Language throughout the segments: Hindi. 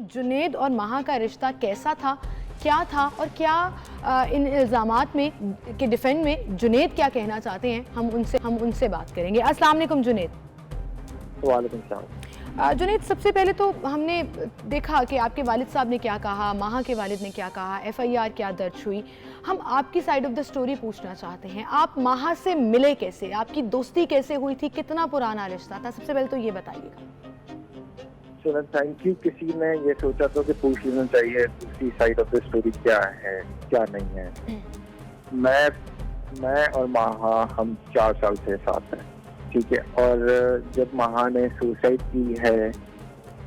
जुनैद और महा का रिश्ता कैसा था, क्या था और क्या इन इल्ज़ामात में के डिफेंड में जुनैद क्या कहना चाहते हैं, हम उनसे बात करेंगे। अस्सलाम वालेकुम जुनैद। वालेकुम सलाम। जुनैद, सबसे पहले तो हमने देखा कि आपके वालिद साहब ने क्या कहा, महा के वालिद ने क्या कहा, FIR क्या दर्ज हुई। हम आपकी साइड ऑफ द स्टोरी पूछना चाहते हैं, आप महा से मिले कैसे, आपकी दोस्ती कैसे हुई थी, कितना पुराना रिश्ता था, सबसे पहले तो ये बताइएगा। चलो थैंक यू। किसी ने ये सोचा था कि पूछ लेना चाहिए दूसरी साइड ऑफ द स्टोरी क्या है क्या नहीं है। मैं और महा हम 4 साल से साथ हैं, ठीक है। और जब महा ने सुसाइड की है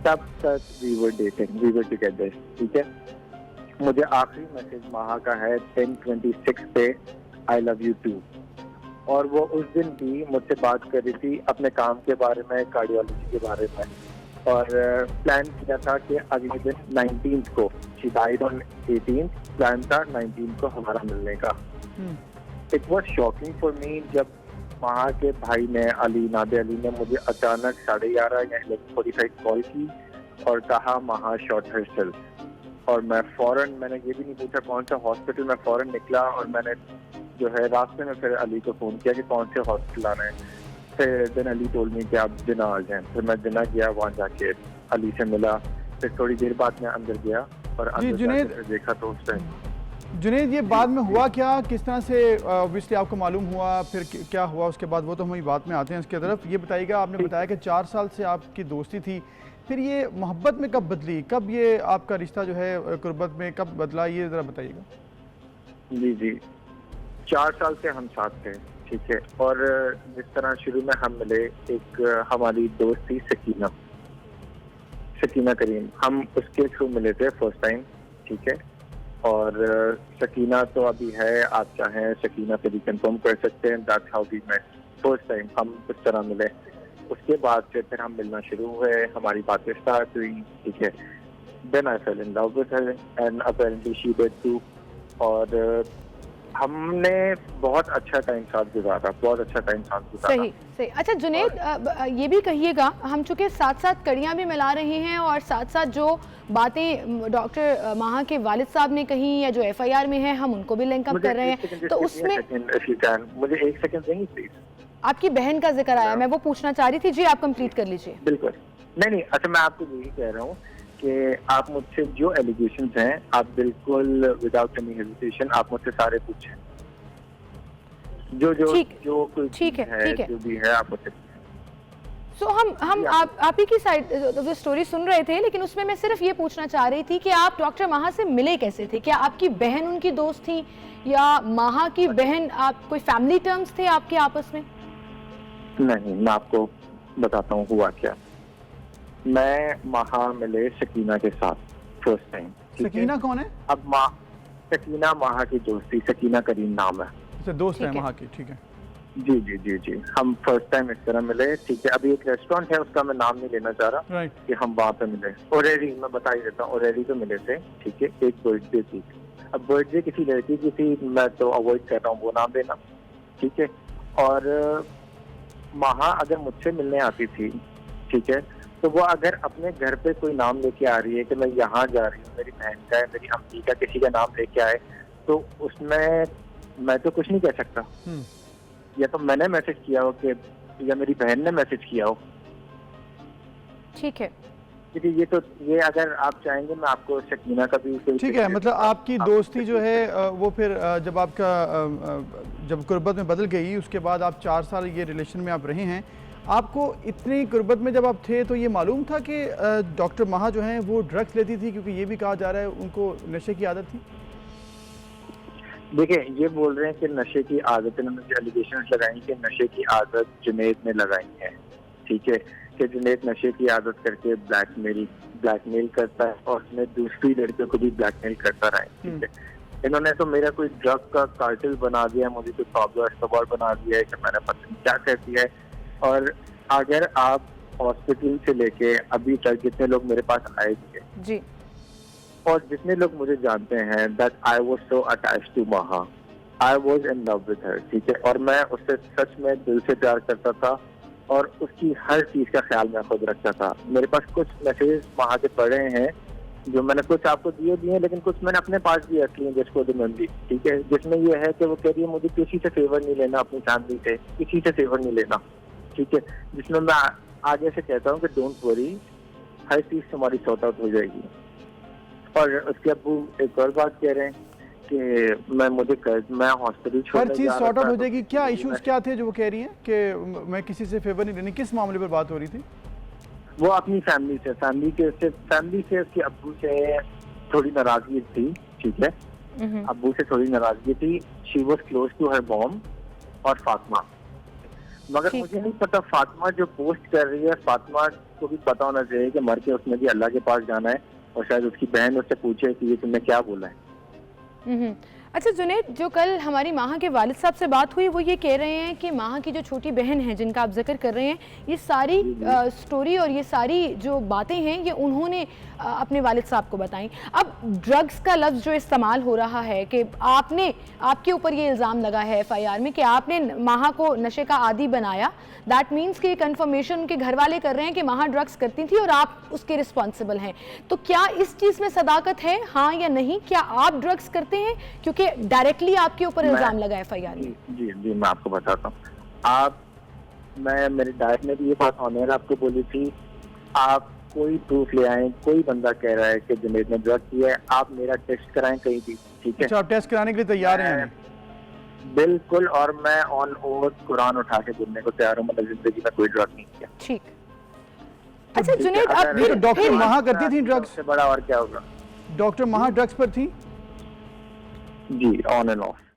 तब तक we were dating, we were together, ठीक है। मुझे आखिरी मैसेज महा का है 10/26 पे, आई लव यू टू। और वो उस दिन भी मुझसे बात कर रही थी अपने काम के बारे में, कार्डियोलॉजी के बारे में। और प्लान किया था कि अगले दिन 19th को, she died on 18th, plan था 19th को हमारा मिलने का। It was shocking for me जब महा के भाई ने, नादे अली ने मुझे अचानक 11:30 या 11:45 कॉल की और कहा महा शॉट हरसेल्फ। और मैंने ये भी नहीं पूछा कौन सा हॉस्पिटल, मैं फौरन निकला और मैंने जो है रास्ते में फिर अली को फोन किया कि कौन से हॉस्पिटल आना है। फिर दिन अली टोल्ड मी कि आप जिना आ जाएं। फिर मैं जिना गया, वहाँ जाके अली से मिला। फिर थोड़ी देर बाद मैं अंदर गया और अंदर जाके देखा तो उस टाइम। जुनैद, ये बाद में हुआ क्या, किस तरह से ऑब्वियसली आपको मालूम हुआ, फिर क्या हुआ उसके बाद, वो तो हम बात में आते हैं उसकी तरफ। ये बताइएगा, आपने बताया कि 4 साल से आपकी दोस्ती थी, फिर ये मोहब्बत में कब बदली, कब ये आपका रिश्ता जो है कुर्बत में कब बदला, ये ज़रा बताइएगा। जी 4 साल से हम साथ थे, ठीक है। और जिस तरह शुरू में हम मिले, एक हमारी दोस्त थी सकीना करीम, हम उसके थ्रू मिले थे फर्स्ट टाइम, ठीक है। और सकीना तो अभी है, आप चाहें सकीना से भी कंफर्म कर सकते हैं, that's how we met first time, हम इस तरह मिले। उसके बाद से फिर हम मिलना शुरू हुए, हमारी बातें स्टार्ट हुई, ठीक है। Then I fell in love with her and apparently she did too. और हमने बहुत अच्छा टाइम साथ गुजारा, बहुत अच्छा टाइम साथ गुजारा। सही। अच्छा जुनैद, ये भी कहिएगा, हम चूँकि साथ साथ कड़ियाँ भी मिला रहे हैं और साथ साथ जो बातें डॉक्टर महा के वालिद साहब ने कही या जो FIR में है, हम उनको भी लिंक अप कर रहे हैं, तो उसमें मुझे 1 सेकंड देंगे प्लीज। आपकी बहन का जिक्र आया, मैं वो पूछना चाह रही थी। जी, आप कंप्लीट कर लीजिए। बिल्कुल। नहीं, अच्छा, मैं आपको यही कह रहा हूँ कि आप मुझसे जो एलिगेशंस हैं, आप बिल्कुल विदाउट एनी हेजिटेशन आप मुझसे सारे पूछें, जो कुछ ठीक है। जो भी है आप मुझसे। सो हम आप ही की साइड स्टोरी सुन रहे थे, लेकिन उसमें मैं सिर्फ ये पूछना चाह रही थी कि आप डॉक्टर महा से मिले कैसे थे, क्या आपकी बहन उनकी दोस्त थी या महा की बहन, आप कोई फैमिली टर्म्स थे आपके आपस में? नहीं, मैं आपको बताता हूँ हुआ क्या। मैं महा मिले सकीना के साथ फर्स्ट टाइम। सकीना कौन है? अब सकीना महा की दोस्त थी, सकीना करीम नाम है। अच्छा, दोस्त है महा की, ठीक है। जी हम फर्स्ट टाइम इस तरह मिले, ठीक है। अभी एक रेस्टोरेंट है, उसका मैं नाम नहीं लेना चाह रहा, कि हम वहाँ पे मिले। ओरेरी, मैं बता ही देता हूँ, ओरेरी पे मिले थे, ठीक है। एक बर्थडे थी, अब बर्थडे किसी लड़की की थी, मैं तो अवॉइड कर रहा हूँ वो नाम लेना, ठीक है। और महा अगर मुझसे मिलने आती थी, ठीक है, तो वो अगर अपने घर पे कोई नाम लेके आ रही है कि मैं यहाँ जा रही हूँ, मेरी बहन का है, मेरी अम्मी का, किसी का नाम लेके आए, तो उसमें मैं तो कुछ नहीं कह सकता। या तो मैंने मैसेज किया हो कि या मेरी बहन ने मैसेज किया हो, ठीक है। क्योंकि ये अगर आप चाहेंगे मैं आपको सकीना का भी, ठीक है। मतलब आपकी दोस्ती जो है वो फिर जब आपका जब कुर्बत में बदल गई, उसके बाद आप 4 साल ये रिलेशन में आप रहे हैं, आपको इतनी कुर्बत में जब आप थे तो ये मालूम था कि डॉक्टर महा जो हैं वो ड्रग्स लेती थी, क्योंकि ये भी कहा जा रहा है उनको नशे की आदत थी? देखिए, ये बोल रहे हैं कि नशे की आदत, इन्होंने जो एलिगेशंस लगाई कि नशे की आदत जुनैद ने लगाई है, ठीक है, कि जुनैद नशे की आदत करके ब्लैकमेल करता है और उसने दूसरी लड़कियों को भी ब्लैकमेल करता रहा है, ठीक है। इन्होंने तो मेरा कोई ड्रग का कार्टेल बना दिया, मुझे कोई पाब्लो एस्कोबार बना दिया है कि मैंने पता नहीं क्या कर दिया है। और अगर आप हॉस्पिटल से लेके अभी तक जितने लोग मेरे पास आए थे जी, और जितने लोग मुझे जानते हैं, that I was so attached to Maha, I was in love with her, ठीक है। और मैं उससे सच में दिल से प्यार करता था और उसकी हर चीज का ख्याल मैं खुद रखता था। मेरे पास कुछ मैसेजेस महा के पड़े हैं जो मैंने कुछ आपको दिए, लेकिन कुछ मैंने अपने पास भी रख लिए जिसको द मेमोरी, ठीक है, जिसमें ये है कि वो कह रही है मुझे किसी से फेवर नहीं लेना, अपनी फैमिली से किसी से फेवर नहीं लेना, ठीक है, जिसमें मैं आगे से कहता हूँ कि डोंट वरी, हर चीज तुम्हारी सॉर्ट आउट हो जाएगी। और उसके अब्बू एक और बात कह रहे हैं कि मैं हॉस्पिटल हर चीज सॉर्ट आउट हो जाएगी। क्या इश्यूज क्या थे जो वो कह रही हैं कि मैं किसी से फेवर नहीं लेनी? किस मामले पर बात हो रही थी? वो अपनी फैमिली से उसके अब्बू से थोड़ी नाराजगी थी, ठीक है, अब्बू से थोड़ी नाराजगी थी। She was close to her mom और फातिमा, मगर मुझे नहीं पता फातिमा जो पोस्ट कर रही है, फातिमा को भी पता होना चाहिए कि मर के उसने भी अल्लाह के पास जाना है, और शायद उसकी बहन उससे पूछे कि ये तुमने क्या बोला है। अच्छा जुनैद, जो कल हमारी माहा के वालिद साहब से बात हुई वो ये कह रहे हैं कि माहा की जो छोटी बहन है जिनका आप जिक्र कर रहे हैं, ये सारी स्टोरी और ये सारी जो बातें हैं ये उन्होंने अपने वालिद साहब को बताई। अब ड्रग्स का लफ्ज़ जो इस्तेमाल हो रहा है कि आपके ऊपर ये इल्ज़ाम लगा है FIR में कि आपने माहा को नशे का आदी बनाया, दैट मीन्स कि कंफर्मेशन उनके घर वाले कर रहे हैं कि माहा ड्रग्स करती थी और आप उसके रिस्पॉन्सिबल हैं। तो क्या इस चीज़ में सदाकत है, हाँ या नहीं? क्या आप ड्रग्स करते हैं? क्योंकि डायरेक्टली आपके ऊपर इल्जाम लगा FIR में। जी मैं आपको बताता हूँ। मैं मेरे डायट में भी ये बात ऑनर आपको बोली थी, आप कोई प्रूफ ले आए, कोई बंदा कह रहा है कि जुनैद ने ड्रग किया है, आप मेरा टेस्ट कराएं कहीं भी, ठीक है? अच्छा, आप टेस्ट कराने के लिए तैयार हैं? बिल्कुल, और मैं ऑन ओथ कुरान उठा के बोलने को तैयार हूँ, मतलब जिंदगी में कोई ड्रग नहीं किया। ठीक। अच्छा जुनैद, अब तो डॉक्टर माहा करती थी ड्रग्स? से बड़ा और क्या होगा? डॉक्टर माहा ड्रग्स पर थी? जी, ऑन एंड ऑफ।